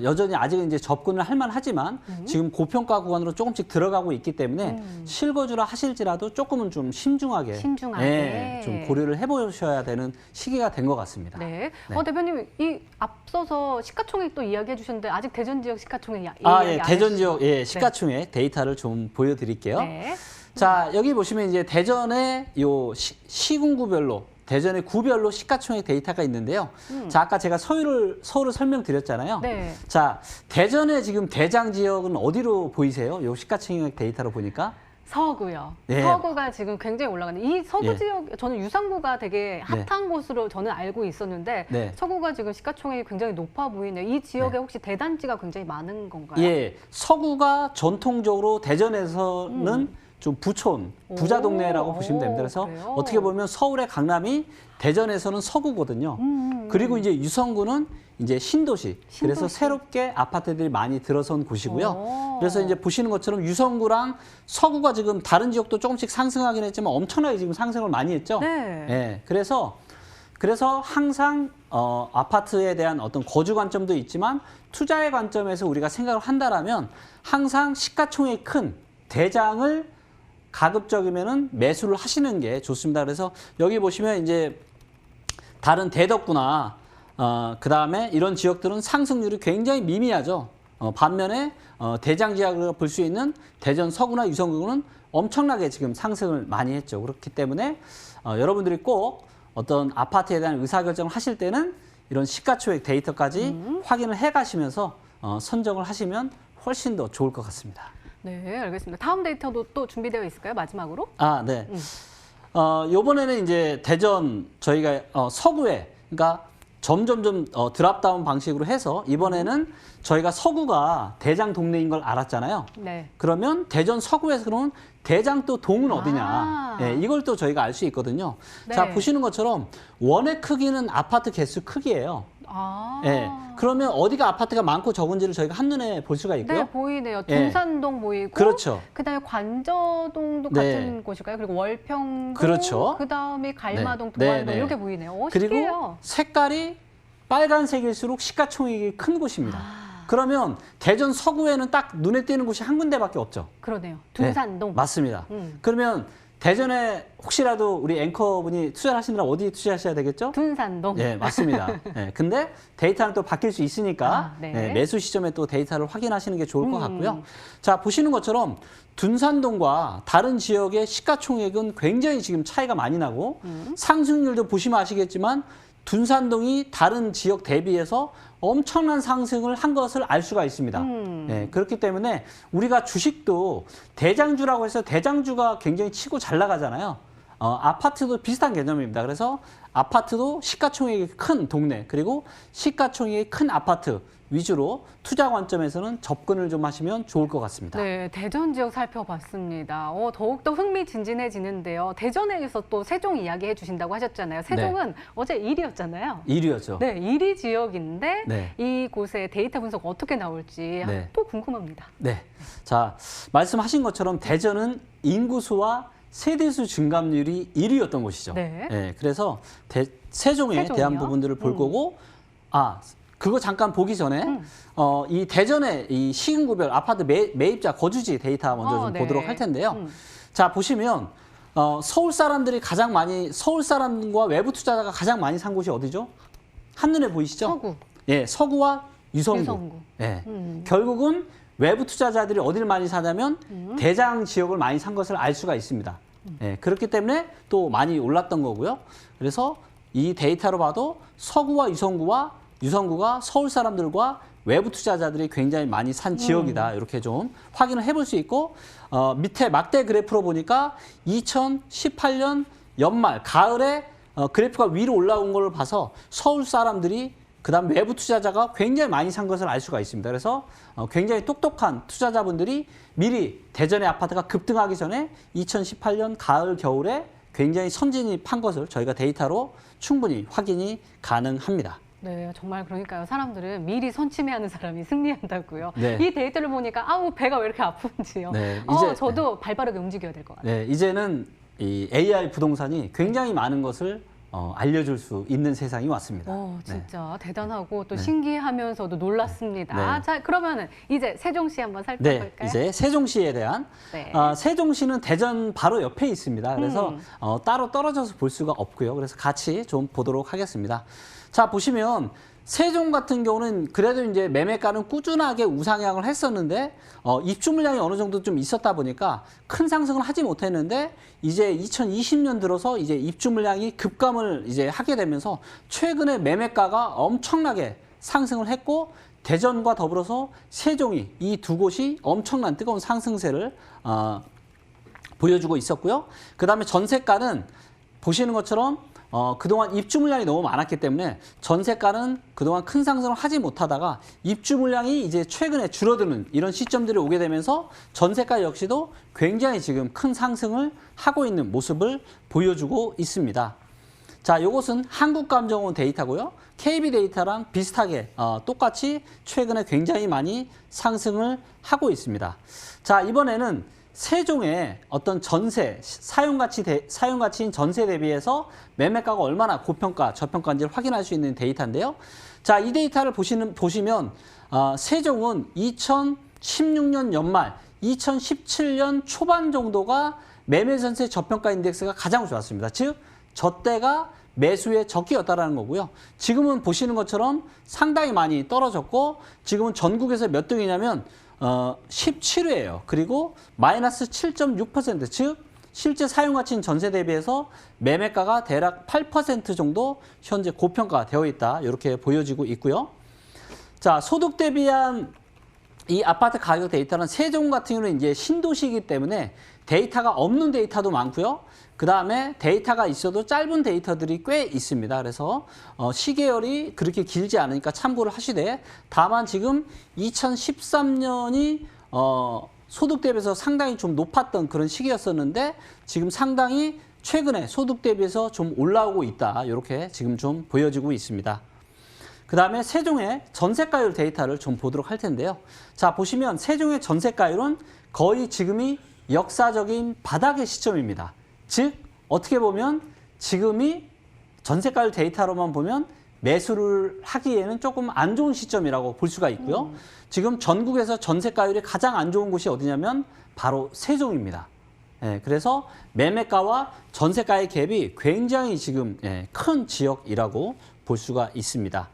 여전히 아직은 이제 접근을 할 만하지만 지금 고평가 구간으로 조금씩 들어가고 있기 때문에 실거주를 하실지라도 조금은 좀 신중하게 예, 좀 고려를 해보셔야 되는 시기가 된 것 같습니다. 네. 네. 대표님 이 앞서서 시가총액 또 이야기해 주셨는데 아직 대전 지역 시가총액 예, 이야기 안 대전 해주시죠? 지역 시가총액 데이터를 좀 보여드릴게요. 네. 자, 여기 보시면 이제 대전의 요 시군구별로 대전의 구별로 시가총액 데이터가 있는데요. 자, 아까 제가 서울을 설명드렸잖아요. 네. 자, 대전의 지금 대장 지역은 어디로 보이세요? 요 시가총액 데이터로 보니까? 서구요. 네. 서구가 지금 굉장히 올라가는 이 서구 예. 지역 저는 유상구가 되게 네. 핫한 곳으로 저는 알고 있었는데 네. 서구가 지금 시가총액이 굉장히 높아 보이네요. 이 지역에 네. 혹시 대단지가 굉장히 많은 건가요? 예, 서구가 전통적으로 대전에서는 좀 부촌, 부자 동네라고 보시면 됩니다. 그래서 그래요? 어떻게 보면 서울의 강남이 대전에서는 서구거든요. 그리고 이제 유성구는 이제 신도시. 그래서 신도시. 새롭게 아파트들이 많이 들어선 곳이고요. 오. 그래서 이제 보시는 것처럼 유성구랑 서구가 지금 다른 지역도 조금씩 상승하긴 했지만 엄청나게 지금 상승을 많이 했죠. 네. 예, 그래서 항상 아파트에 대한 어떤 거주 관점도 있지만 투자의 관점에서 우리가 생각을 한다라면 항상 시가총액이 큰 대장을 가급적이면은 매수를 하시는 게 좋습니다. 그래서 여기 보시면 이제 다른 대덕구나 그다음에 이런 지역들은 상승률이 굉장히 미미하죠. 반면에 대장 지역으로 볼 수 있는 대전 서구나 유성구는 엄청나게 지금 상승을 많이 했죠. 그렇기 때문에 여러분들이 꼭 어떤 아파트에 대한 의사결정을 하실 때는 이런 시가총액 데이터까지 확인을 해가시면서 선정을 하시면 훨씬 더 좋을 것 같습니다. 네, 알겠습니다. 다음 데이터도 또 준비되어 있을까요? 마지막으로? 아, 네. 요번에는 이제 대전 저희가 서구에, 그러니까 점점점 드랍다운 방식으로 해서 이번에는 저희가 서구가 대장 동네인 걸 알았잖아요. 네. 그러면 대전 서구에서 그러면 대장 또 동은 어디냐. 아. 예, 이걸 또 저희가 알 수 있거든요. 네. 자, 보시는 것처럼 원의 크기는 아파트 개수 크기예요. 아. 예. 그러면 어디가 아파트가 많고 적은지를 저희가 한눈에 볼 수가 있고요. 네, 보이네요. 예. 둔산동 보이고, 그렇죠. 그다음에 관저동도 네. 같은 곳일까요? 그리고 월평동, 그렇죠. 그다음에 갈마동, 네. 도안동 네, 네. 이렇게 보이네요. 오, 그리고 신기해요. 색깔이 빨간색일수록 시가총액이 큰 곳입니다. 그러면 대전 서구에는 딱 눈에 띄는 곳이 한 군데밖에 없죠. 그러네요. 둔산동. 네, 맞습니다. 음. 그러면 대전에 혹시라도 우리 앵커분이 투자를 하시느라 어디 투자하셔야 되겠죠? 둔산동. 네, 맞습니다. 네, 근데 데이터는 또 바뀔 수 있으니까 아, 네. 네, 매수 시점에 또 데이터를 확인하시는 게 좋을 것 같고요. 자, 보시는 것처럼 둔산동과 다른 지역의 시가총액은 굉장히 지금 차이가 많이 나고 상승률도 보시면 아시겠지만 둔산동이 다른 지역 대비해서 엄청난 상승을 한 것을 알 수가 있습니다. 네, 그렇기 때문에 우리가 주식도 대장주라고 해서 대장주가 굉장히 치고 잘 나가잖아요. 아파트도 비슷한 개념입니다. 그래서 아파트도 시가총액이 큰 동네 그리고 시가총액이 큰 아파트 위주로 투자 관점에서는 접근을 좀 하시면 좋을 것 같습니다. 네, 대전 지역 살펴봤습니다. 더욱더 흥미진진해지는데요. 대전에서 또 세종 이야기 해주신다고 하셨잖아요. 세종은 어제 1위였잖아요. 1위였죠. 네, 1위 지역인데 네. 이곳의 데이터 분석 어떻게 나올지 네. 또 궁금합니다. 네. 자, 말씀하신 것처럼 대전은 인구수와 세대수 증감률이 1위였던 곳이죠. 네. 그래서 세종에 세종이요? 대한 부분들을 볼 거고, 그거 잠깐 보기 전에 이 대전의 이 시군구별 아파트 매입자 거주지 데이터 먼저 좀 네. 보도록 할 텐데요. 자, 보시면 서울 사람들이 가장 많이 서울 사람과 외부 투자자가 가장 많이 산 곳이 어디죠? 한눈에 보이시죠? 서구. 예, 서구와 유성구. 유성구. 예. 결국은 외부 투자자들이 어디를 많이 사냐면 대장 지역을 많이 산 것을 알 수가 있습니다. 예, 그렇기 때문에 또 많이 올랐던 거고요. 그래서 이 데이터로 봐도 서구와 유성구가 서울 사람들과 외부 투자자들이 굉장히 많이 산 지역이다. 이렇게 좀 확인을 해볼 수 있고 밑에 막대 그래프로 보니까 2018년 연말 가을에 그래프가 위로 올라온 걸 봐서 서울 사람들이 그다음 외부 투자자가 굉장히 많이 산 것을 알 수가 있습니다. 그래서 굉장히 똑똑한 투자자분들이 미리 대전의 아파트가 급등하기 전에 2018년 가을 겨울에 굉장히 선진입한 것을 저희가 데이터로 충분히 확인이 가능합니다. 네, 정말 그러니까요. 사람들은 미리 선침해하는 사람이 승리한다고요. 네. 이 데이터를 보니까 아우 배가 왜 이렇게 아픈지요. 네, 저도 발빠르게 움직여야 될 것 같아요. 네, 이제는 이 AI 부동산이 굉장히 많은 것을 알려줄 수 있는 세상이 왔습니다. 진짜 대단하고 또 네. 신기하면서도 놀랐습니다. 네. 자, 그러면은 이제 세종시 한번 네, 살펴볼까요? 이제 세종시에 대한 네. 세종시는 대전 바로 옆에 있습니다. 그래서 따로 떨어져서 볼 수가 없고요. 그래서 같이 좀 보도록 하겠습니다. 자, 보시면 세종 같은 경우는 그래도 이제 매매가는 꾸준하게 우상향을 했었는데 입주 물량이 어느 정도 좀 있었다 보니까 큰 상승을 하지 못했는데 이제 2020년 들어서 이제 입주 물량이 급감을 이제 하게 되면서 최근에 매매가가 엄청나게 상승을 했고 대전과 더불어서 세종이 이 두 곳이 엄청난 뜨거운 상승세를 보여주고 있었고요. 그다음에 전세가는 보시는 것처럼 그동안 입주 물량이 너무 많았기 때문에 전세가는 그동안 큰 상승을 하지 못하다가 입주 물량이 이제 최근에 줄어드는 이런 시점들이 오게 되면서 전세가 역시도 굉장히 지금 큰 상승을 하고 있는 모습을 보여주고 있습니다. 자, 이것은 한국감정원 데이터고요. KB 데이터랑 비슷하게 똑같이 최근에 굉장히 많이 상승을 하고 있습니다. 자, 이번에는 세종의 어떤 전세, 사용가치인 전세 대비해서 매매가가 얼마나 고평가, 저평가인지를 확인할 수 있는 데이터인데요. 자, 이 데이터를 보시면 세종은 2016년 연말, 2017년 초반 정도가 매매 전세 저평가 인덱스가 가장 좋았습니다. 즉, 저때가 매수의 적기였다라는 거고요. 지금은 보시는 것처럼 상당히 많이 떨어졌고 지금은 전국에서 몇 등이냐면 17회예요. 그리고 마이너스 7.6%, 즉 실제 사용 가치인 전세 대비해서 매매가가 대략 8% 정도 현재 고평가되어 있다. 이렇게 보여지고 있고요. 자, 소득 대비한 이 아파트 가격 데이터는 세종 같은 경우는 이제 신도시이기 때문에 데이터가 없는 데이터도 많고요. 그 다음에 데이터가 있어도 짧은 데이터들이 꽤 있습니다. 그래서 시계열이 그렇게 길지 않으니까 참고를 하시되, 다만 지금 2013년이 소득 대비해서 상당히 좀 높았던 그런 시기였었는데 지금 상당히 최근에 소득 대비해서 좀 올라오고 있다. 이렇게 지금 좀 보여지고 있습니다. 그 다음에 세종의 전세가율 데이터를 좀 보도록 할 텐데요. 자, 보시면 세종의 전세가율은 거의 지금이 역사적인 바닥의 시점입니다. 즉 어떻게 보면 지금이 전세가율 데이터로만 보면 매수를 하기에는 조금 안 좋은 시점이라고 볼 수가 있고요. 지금 전국에서 전세가율이 가장 안 좋은 곳이 어디냐면 바로 세종입니다. 예, 그래서 매매가와 전세가의 갭이 굉장히 지금 큰 지역이라고 볼 수가 있습니다.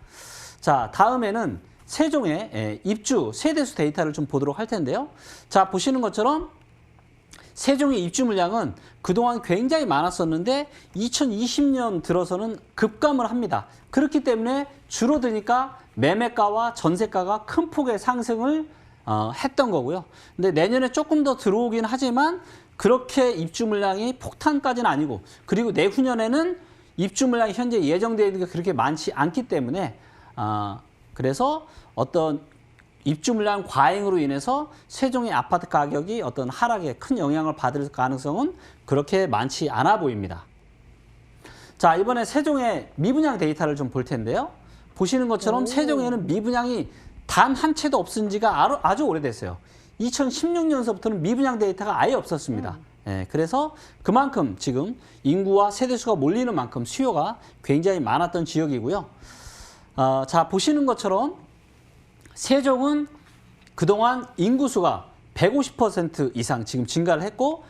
자, 다음에는 세종의 입주 세대수 데이터를 좀 보도록 할 텐데요. 자, 보시는 것처럼 세종의 입주 물량은 그동안 굉장히 많았었는데 2020년 들어서는 급감을 합니다. 그렇기 때문에 줄어드니까 매매가와 전세가가 큰 폭의 상승을 했던 거고요. 근데 내년에 조금 더 들어오긴 하지만 그렇게 입주 물량이 폭탄까지는 아니고, 그리고 내후년에는 입주 물량이 현재 예정되어 있는 게 그렇게 많지 않기 때문에 그래서 어떤 입주 물량 과잉으로 인해서 세종의 아파트 가격이 어떤 하락에 큰 영향을 받을 가능성은 그렇게 많지 않아 보입니다. 자, 이번에 세종의 미분양 데이터를 좀 볼 텐데요. 보시는 것처럼 세종에는 미분양이 단 한 채도 없은 지가 아주 오래됐어요. 2016년서부터는 미분양 데이터가 아예 없었습니다. 예, 그래서 그만큼 지금 인구와 세대수가 몰리는 만큼 수요가 굉장히 많았던 지역이고요. 자, 보시는 것처럼 세종은 그동안 인구수가 150% 이상 지금 증가를 했고,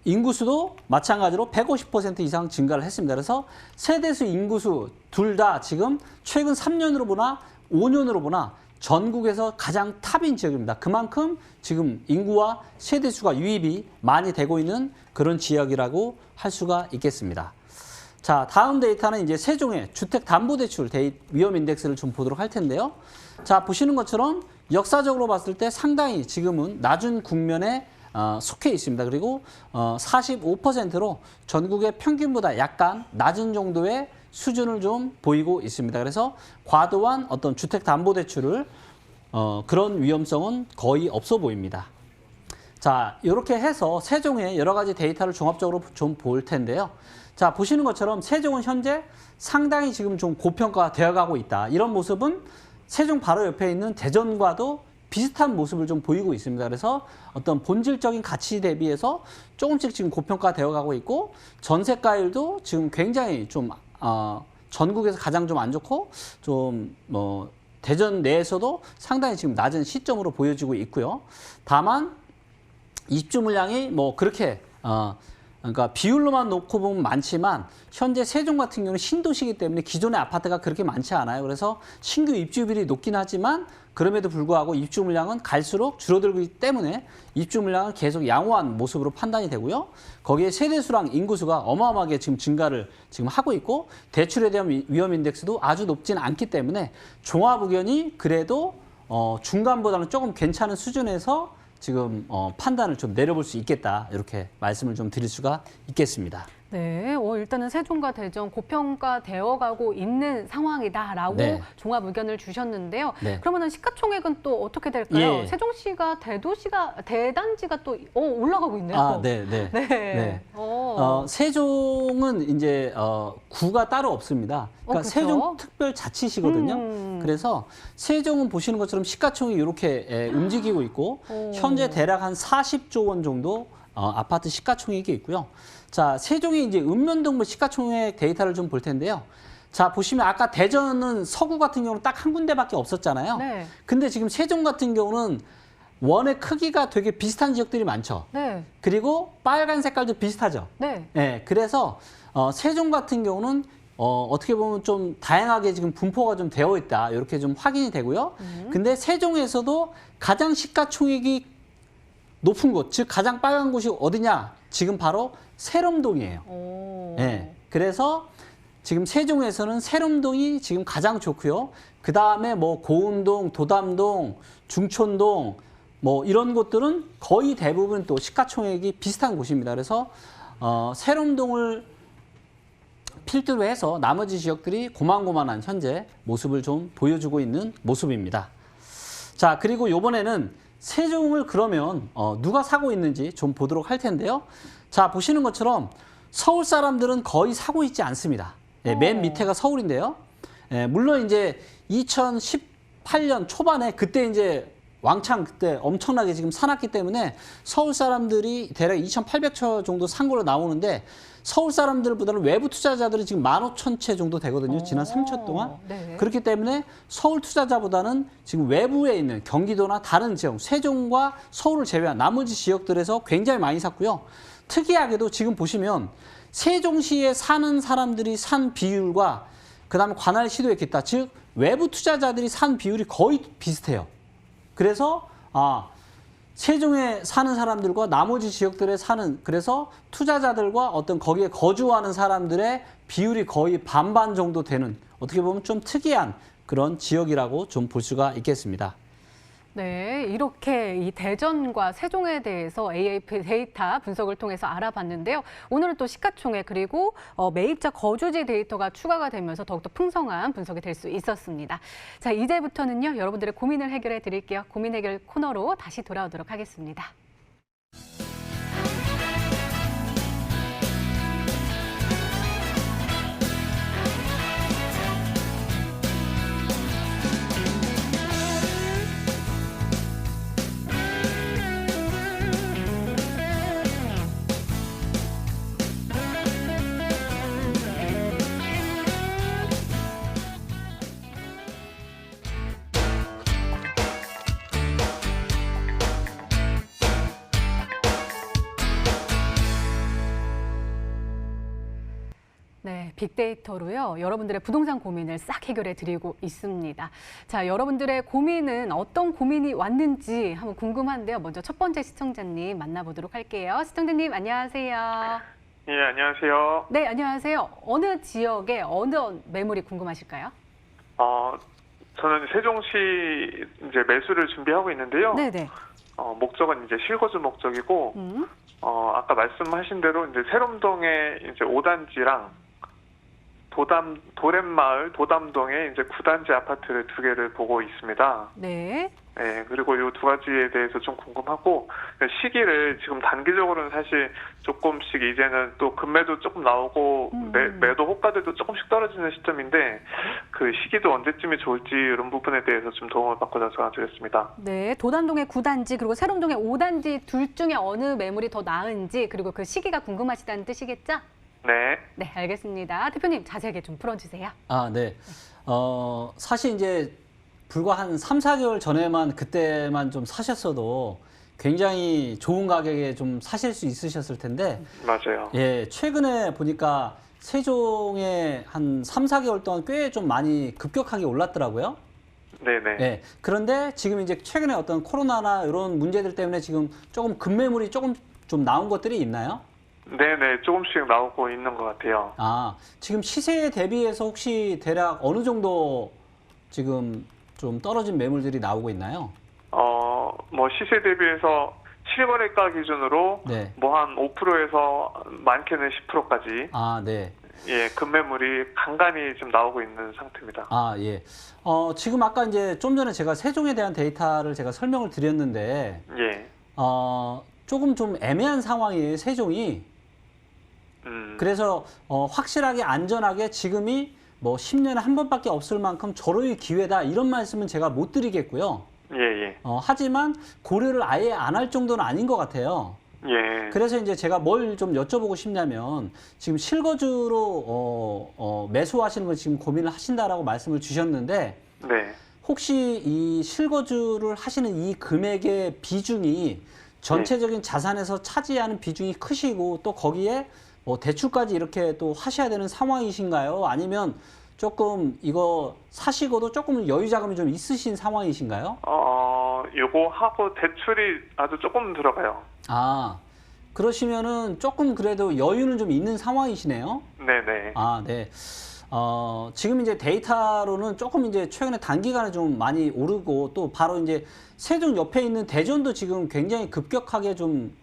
인구수도 마찬가지로 150% 이상 증가를 했습니다. 그래서 세대수, 인구수 둘 다 지금 최근 3년으로 보나 5년으로 보나 전국에서 가장 탑인 지역입니다. 그만큼 지금 인구와 세대수가 유입이 많이 되고 있는 그런 지역이라고 할 수가 있겠습니다. 자, 다음 데이터는 이제 세종의 주택담보대출 위험 인덱스를 좀 보도록 할 텐데요. 자, 보시는 것처럼 역사적으로 봤을 때 상당히 지금은 낮은 국면에 속해 있습니다. 그리고 45%로 전국의 평균보다 약간 낮은 정도의 수준을 좀 보이고 있습니다. 그래서 과도한 어떤 주택담보대출을 그런 위험성은 거의 없어 보입니다. 자, 이렇게 해서 세종의 여러 가지 데이터를 종합적으로 좀 볼 텐데요. 자, 보시는 것처럼 세종은 현재 상당히 지금 좀 고평가가 되어가고 있다. 이런 모습은 세종 바로 옆에 있는 대전과도 비슷한 모습을 좀 보이고 있습니다. 그래서 어떤 본질적인 가치 대비해서 조금씩 지금 고평가 되어가고 있고, 전세가율도 지금 굉장히 좀 전국에서 가장 좀 안 좋고, 좀 대전 내에서도 상당히 지금 낮은 시점으로 보여지고 있고요. 다만 입주 물량이 그렇게 그러니까 비율로만 놓고 보면 많지만 현재 세종 같은 경우는 신도시이기 때문에 기존의 아파트가 그렇게 많지 않아요. 그래서 신규 입주율이 높긴 하지만 그럼에도 불구하고 입주 물량은 갈수록 줄어들기 때문에 입주 물량은 계속 양호한 모습으로 판단이 되고요. 거기에 세대수랑 인구수가 어마어마하게 지금 증가를 지금 하고 있고, 대출에 대한 위험 인덱스도 아주 높지는 않기 때문에 종합 의견이 그래도 중간보다는 조금 괜찮은 수준에서 지금 판단을 좀 내려볼 수 있겠다, 이렇게 말씀을 좀 드릴 수가 있겠습니다. 네, 일단은 세종과 대전 고평가되어 가고 있는 상황이다라고 네. 종합 의견을 주셨는데요. 네. 그러면은 시가총액은 또 어떻게 될까요? 예. 세종시가 대단지가 또 올라가고 있네요. 아, 네, 네. 네. 네. 어. 세종은 이제 구가 따로 없습니다. 그러니까 그렇죠? 세종특별자치시거든요. 그래서 세종은 보시는 것처럼 시가총액이 이렇게 움직이고 있고, 현재 대략 한 40조 원 정도 아파트 시가총액이 있고요. 자, 세종이 이제 읍면동부 시가총액 데이터를 좀 볼 텐데요. 자, 보시면 아까 대전은 서구 같은 경우는 딱 한 군데밖에 없었잖아요. 네. 근데 지금 세종 같은 경우는 원의 크기가 되게 비슷한 지역들이 많죠. 네. 그리고 빨간 색깔도 비슷하죠. 네. 네, 그래서 세종 같은 경우는 어떻게 보면 좀 다양하게 지금 분포가 좀 되어 있다. 이렇게 좀 확인이 되고요. 근데 세종에서도 가장 시가총액이 높은 곳, 즉 가장 빨간 곳이 어디냐? 지금 바로 세롬동이에요. 오. 예. 그래서 지금 세종에서는 세롬동이 지금 가장 좋고요. 그 다음에 뭐 고운동, 도담동, 중촌동 뭐 이런 곳들은 거의 대부분 또 시가총액이 비슷한 곳입니다. 그래서 세롬동을 필두로 해서 나머지 지역들이 고만고만한 현재 모습을 좀 보여주고 있는 모습입니다. 자, 그리고 이번에는 세종을 그러면 누가 사고 있는지 좀 보도록 할 텐데요. 자, 보시는 것처럼 서울 사람들은 거의 사고 있지 않습니다. 예, 맨 밑에가 서울인데요. 예, 물론 이제 2018년 초반에 그때 이제 왕창 그때 엄청나게 지금 사놨기 때문에 서울 사람들이 대략 2,800채 정도 산 걸로 나오는데 서울 사람들보다는 외부 투자자들이 지금 15,000채 정도 되거든요. 지난 3초 동안. 네. 그렇기 때문에 서울 투자자보다는 지금 외부에 있는 경기도나 다른 지역, 세종과 서울을 제외한 나머지 지역들에서 굉장히 많이 샀고요. 특이하게도 지금 보시면 세종시에 사는 사람들이 산 비율과 그다음에 관할 시도에 기타, 즉 외부 투자자들이 산 비율이 거의 비슷해요. 그래서 세종에 사는 사람들과 나머지 지역들에 사는, 그래서 투자자들과 어떤 거기에 거주하는 사람들의 비율이 거의 반반 정도 되는, 어떻게 보면 좀 특이한 그런 지역이라고 좀 볼 수가 있겠습니다. 네, 이렇게 이 대전과 세종에 대해서 AAP 데이터 분석을 통해서 알아봤는데요. 오늘은 또 시가총액 그리고 매입자 거주지 데이터가 추가가 되면서 더욱더 풍성한 분석이 될 수 있었습니다. 자, 이제부터는요, 여러분들의 고민을 해결해 드릴게요. 고민 해결 코너로 다시 돌아오도록 하겠습니다. 네, 빅데이터로요. 여러분들의 부동산 고민을 싹 해결해 드리고 있습니다. 자, 여러분들의 고민은 어떤 고민이 왔는지 한번 궁금한데요. 먼저 첫 번째 시청자님 만나보도록 할게요. 시청자님 안녕하세요. 예, 안녕하세요. 네, 안녕하세요. 어느 지역에 어느 매물이 궁금하실까요? 저는 세종시 이제 매수를 준비하고 있는데요. 네네. 목적은 이제 실거주 목적이고, 아까 말씀하신 대로 이제 세롬동에 이제 5단지랑 도랩마을 도담동에 이제 9단지 아파트를 2개를 보고 있습니다. 네. 네, 그리고 이 2가지에 대해서 좀 궁금하고, 시기를 지금 단기적으로는 사실 조금씩 이제는 또 금매도 조금 나오고, 매도 호가들도 조금씩 떨어지는 시점인데, 그 시기도 언제쯤이 좋을지 이런 부분에 대해서 좀 도움을 받고자 전화드렸습니다. 네, 도담동의 9단지 그리고 세롬동의 5단지 둘 중에 어느 매물이 더 나은지 그리고 그 시기가 궁금하시다는 뜻이겠죠? 네. 네, 알겠습니다. 대표님 자세하게 좀 풀어주세요. 네. 사실 이제 불과 한 3, 4개월 전에만 그때만 좀 사셨어도 굉장히 좋은 가격에 좀 사실 수 있으셨을 텐데, 맞아요. 예, 최근에 보니까 세종에 한 3, 4개월 동안 꽤 좀 많이 급격하게 올랐더라고요. 네네. 예. 그런데 지금 이제 최근에 어떤 코로나나 이런 문제들 때문에 지금 조금 급매물이 조금 좀 나온 것들이 있나요? 네네, 조금씩 나오고 있는 것 같아요. 지금 시세에 대비해서 혹시 대략 어느 정도 지금 좀 떨어진 매물들이 나오고 있나요? 뭐 시세 대비해서 실거래가 기준으로 네. 뭐 한 5%에서 많게는 10%까지 네. 예, 급매물이 간간히 지금 나오고 있는 상태입니다. 예. 지금 아까 이제 좀 전에 제가 세종에 대한 데이터를 제가 설명을 드렸는데, 예. 조금 좀 애매한 상황이에요, 세종이. 그래서 확실하게 안전하게 지금이 뭐 10년에 한 번밖에 없을 만큼 절호의 기회다, 이런 말씀은 제가 못 드리겠고요. 예. 하지만 고려를 아예 안 할 정도는 아닌 것 같아요. 예. 그래서 이제 제가 뭘 좀 여쭤보고 싶냐면, 지금 실거주로 매수하시는 걸 지금 고민을 하신다라고 말씀을 주셨는데, 네. 혹시 이 실거주를 하시는 이 금액의 비중이 전체적인 자산에서 차지하는 비중이 크시고, 또 거기에 뭐 대출까지 이렇게 또 하셔야 되는 상황이신가요? 아니면 조금 이거 사시고도 조금 여유 자금이 좀 있으신 상황이신가요? 요거 하고 대출이 아주 조금 들어가요. 아, 그러시면은 조금 그래도 여유는 좀 있는 상황이시네요. 네네. 아, 네. 지금 이제 데이터로는 조금 이제 최근에 단기간에 좀 많이 오르고 또 바로 이제 세종 옆에 있는 대전도 지금 굉장히 급격하게 좀,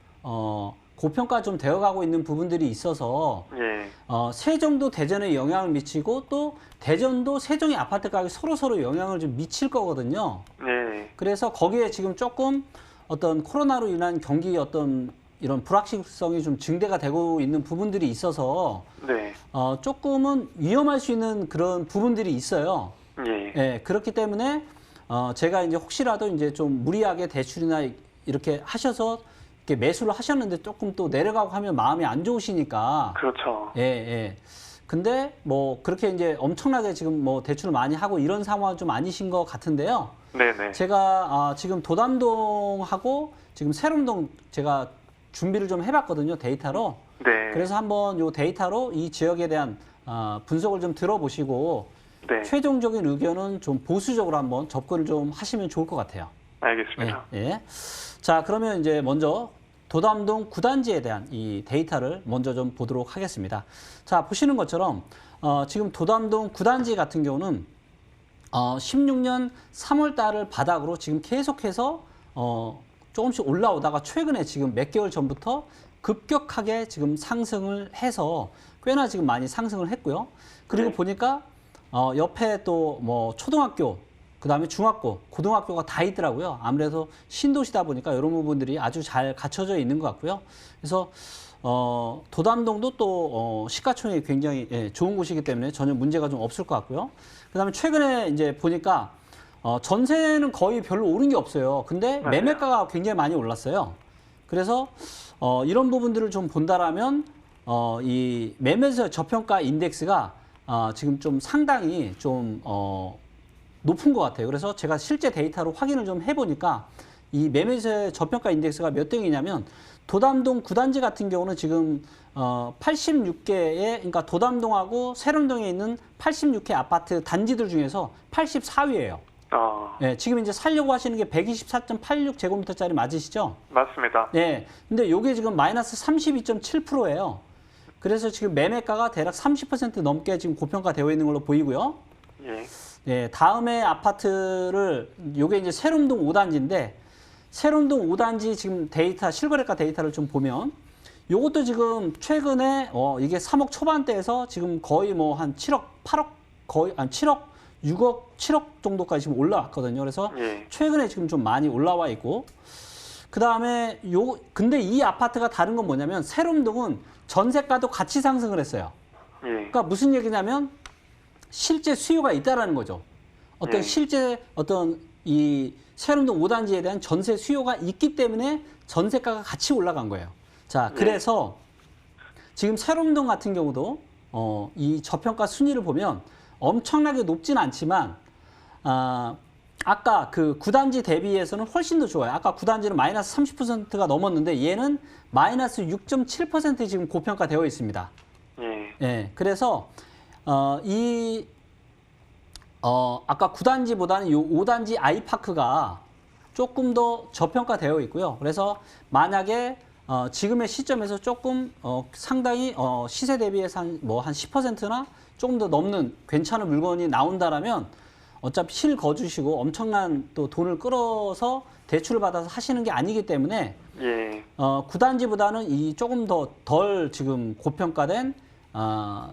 고평가 좀 되어가고 있는 부분들이 있어서 예. 세종도 대전에 영향을 미치고 또 대전도 세종의 아파트 가격이 서로 영향을 좀 미칠 거거든요. 예. 그래서 거기에 지금 조금 어떤 코로나로 인한 경기 어떤 이런 불확실성이 좀 증대가 되고 있는 부분들이 있어서 네. 조금은 위험할 수 있는 그런 부분들이 있어요. 예. 예, 그렇기 때문에 제가 이제 혹시라도 이제 좀 무리하게 대출이나 이렇게 하셔서 이렇게 매수를 하셨는데 조금 또 내려가고 하면 마음이 안 좋으시니까. 그렇죠. 예, 예. 근데 뭐 그렇게 이제 엄청나게 지금 뭐 대출을 많이 하고 이런 상황은 좀 아니신 것 같은데요. 네네. 제가 지금 도담동하고 지금 세롬동 제가 준비를 좀 해봤거든요, 데이터로. 네. 그래서 한번 요 데이터로 이 지역에 대한 분석을 좀 들어보시고 네. 최종적인 의견은 좀 보수적으로 한번 접근을 좀 하시면 좋을 것 같아요. 알겠습니다. 예, 예. 자, 그러면 이제 먼저 도담동 9단지에 대한 이 데이터를 먼저 좀 보도록 하겠습니다. 자, 보시는 것처럼 지금 도담동 9단지 같은 경우는 16년 3월 달을 바닥으로 지금 계속해서 조금씩 올라오다가 최근에 지금 몇 개월 전부터 급격하게 지금 상승을 해서 꽤나 지금 많이 상승을 했고요. 그리고 네. 보니까 옆에 또 뭐 초등학교, 그다음에 중학교, 고등학교가 다 있더라고요. 아무래도 신도시다 보니까 이런 부분들이 아주 잘 갖춰져 있는 것 같고요. 그래서 도담동도 또 시가총액이 굉장히 좋은 곳이기 때문에 전혀 문제가 좀 없을 것 같고요. 그다음에 최근에 이제 보니까 전세는 거의 별로 오른 게 없어요. 근데 맞아요. 매매가가 굉장히 많이 올랐어요. 그래서 이런 부분들을 좀 본다라면 이 매매세 저평가 인덱스가 지금 좀 상당히 좀 높은 것 같아요. 그래서 제가 실제 데이터로 확인을 좀 해보니까 이 매매세 저평가 인덱스가 몇 등이냐면 도담동 9단지 같은 경우는 지금 86개의 그러니까 도담동하고 세롬동에 있는 86개 아파트 단지들 중에서 84위예요. 예, 지금 이제 살려고 하시는 게 124.86제곱미터짜리 맞으시죠? 맞습니다. 예. 근데 요게 지금 마이너스 32.7%예요. 그래서 지금 매매가가 대략 30% 넘게 지금 고평가 되어 있는 걸로 보이고요. 예. 예, 다음에 아파트를 요게 이제 세롬동 5단지인데 세롬동 5단지 지금 데이터 실거래가 데이터를 좀 보면 요것도 지금 최근에 이게 3억 초반대에서 지금 거의 뭐 한 7억, 8억 거의 한 7억, 6억, 7억 정도까지 지금 올라왔거든요. 그래서 예. 최근에 지금 좀 많이 올라와 있고 그다음에 근데 이 아파트가 다른 건 뭐냐면 세롬동은 전세가도 같이 상승을 했어요. 예. 그러니까 무슨 얘기냐면 실제 수요가 있다라는 거죠. 어떤 실제 어떤 이 세롬동 5단지에 대한 전세 수요가 있기 때문에 전세가가 같이 올라간 거예요. 자, 그래서 지금 세롬동 같은 경우도 이 저평가 순위를 보면 엄청나게 높진 않지만 아까 그 9단지 대비해서는 훨씬 더 좋아요. 아까 9단지는 마이너스 30%가 넘었는데 얘는 마이너스 6.7% 지금 고평가되어 있습니다. 예. 예, 그래서 아까 9단지보다는 요 5단지 아이파크가 조금 더 저평가되어 있고요. 그래서 만약에 지금의 시점에서 조금 상당히 시세 대비해서 한 10%나 조금 더 넘는 괜찮은 물건이 나온다라면 어차피 실거주시고 엄청난 또 돈을 끌어서 대출을 받아서 하시는 게 아니기 때문에 예. 9단지보다는 이 조금 더 덜 지금 고평가된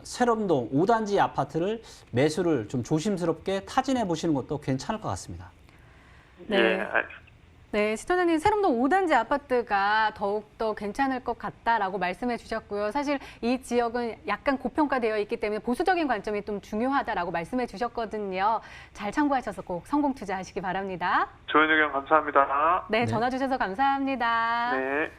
세롬동 5단지 아파트를 매수를 좀 조심스럽게 타진해 보시는 것도 괜찮을 것 같습니다. 네. 예. 네, 시청자님 세롬동 5단지 아파트가 더욱더 괜찮을 것 같다라고 말씀해 주셨고요. 사실 이 지역은 약간 고평가되어 있기 때문에 보수적인 관점이 좀 중요하다라고 말씀해 주셨거든요. 잘 참고하셔서 꼭 성공 투자하시기 바랍니다. 좋은 의견 감사합니다. 네, 네. 전화 주셔서 감사합니다. 네.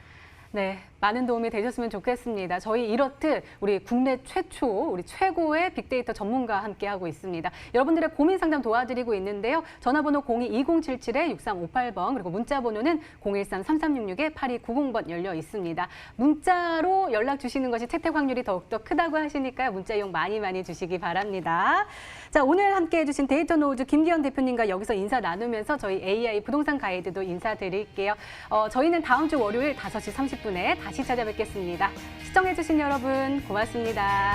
네. 많은 도움이 되셨으면 좋겠습니다. 저희 이렇듯 우리 국내 최초, 우리 최고의 빅데이터 전문가와 함께하고 있습니다. 여러분들의 고민 상담 도와드리고 있는데요. 전화번호 02-2077-6358번 그리고 문자 번호는 013-3366-8290번 열려 있습니다. 문자로 연락 주시는 것이 채택 확률이 더욱더 크다고 하시니까요. 문자 이용 많이 주시기 바랍니다. 자, 오늘 함께해 주신 데이터 노우즈 김기현 대표님과 여기서 인사 나누면서 저희 AI 부동산 가이드도 인사드릴게요. 저희는 다음 주 월요일 5시 30분에 다시 찾아뵙겠습니다. 시청해 주신 여러분 고맙습니다.